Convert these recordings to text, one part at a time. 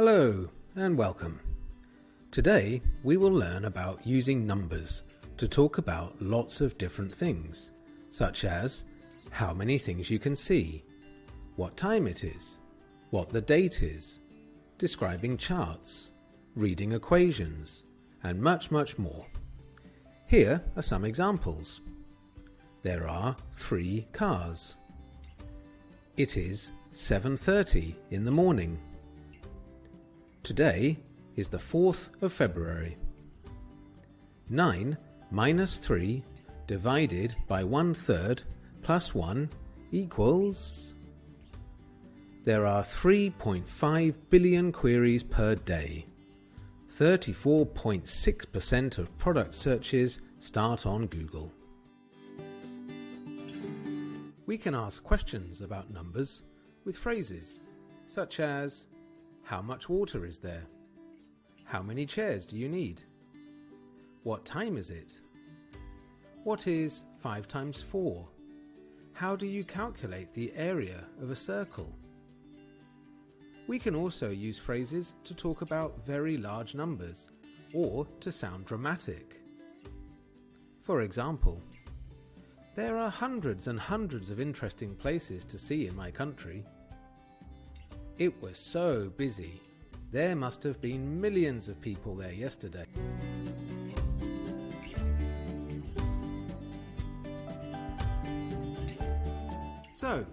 Hello and welcome. Today we will learn about using numbers to talk about lots of different things, such as how many things you can see, what time it is, what the date is, describing charts, reading equations, and much more. Here are some examples. There are 3 cars. It is 7:30 in the morning. Today is the 4th of February. 9 minus 3 divided by 1/3 plus 1 equals... There are 3.5 billion queries per day. 34.6% of product searches start on Google. We can ask questions about numbers with phrases such as, how much water is there? How many chairs do you need? What time is it? What is 5 times 4? How do you calculate the area of a circle? We can also use phrases to talk about very large numbers or to sound dramatic. For example, there are hundreds and hundreds of interesting places to see in my country. It was so busy. There must have been millions of people there yesterday. So,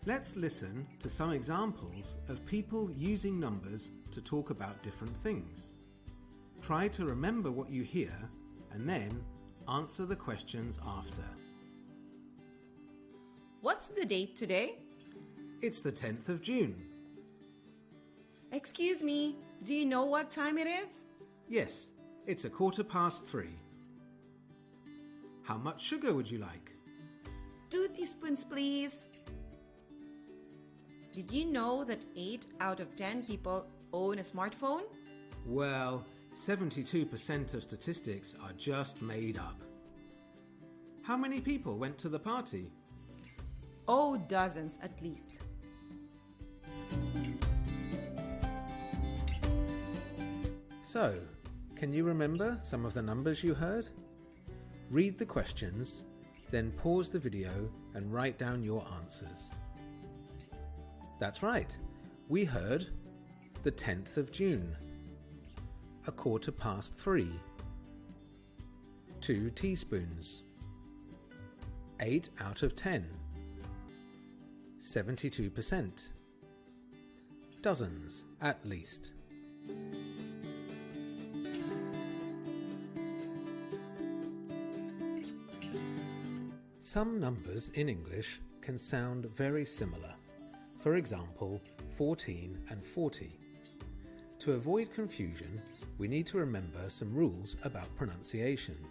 let's listen to some examples of people using numbers to talk about different things. Try to remember what you hear and then answer the questions after. What's the date today? It's the 10th of June. Excuse me, do you know what time it is? Yes, it's 3:15. How much sugar would you like? 2 teaspoons, please. Did you know that 8 out of 10 people own a smartphone? Well, 72% of statistics are just made up. How many people went to the party? Oh, dozens at least. So, can you remember some of the numbers you heard? Read the questions, then pause the video and write down your answers. That's right, we heard the 10th of June, 3:15, 2 teaspoons, 8 out of 10, 72%, dozens at least. Some numbers in English can sound very similar. For example, 14 and 40. To avoid confusion, we need to remember some rules about pronunciation.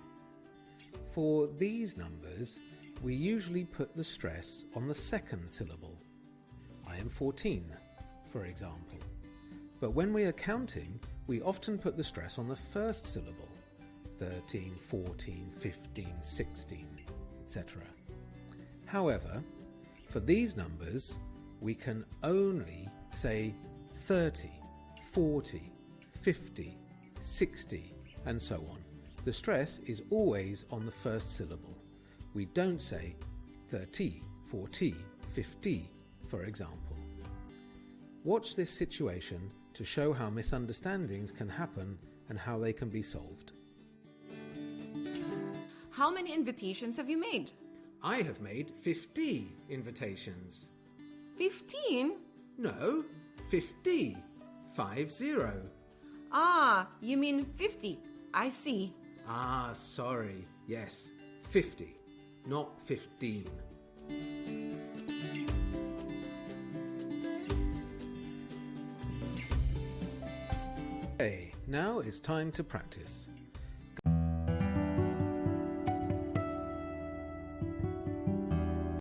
For these numbers, we usually put the stress on the second syllable. I am 14, for example. But when we are counting, we often put the stress on the first syllable. 13, 14, 15, 16, etc. However, for these numbers, we can only say 30, 40, 50, 60, and so on. The stress is always on the first syllable. We don't say 30, 40, 50, for example. Watch this situation to show how misunderstandings can happen and how they can be solved. How many invitations have you made? I have made 50 invitations. 15? No, 50. 50. Ah, you mean 50. I see. Ah, sorry. Yes, 50, not 15. Okay, now it's time to practice.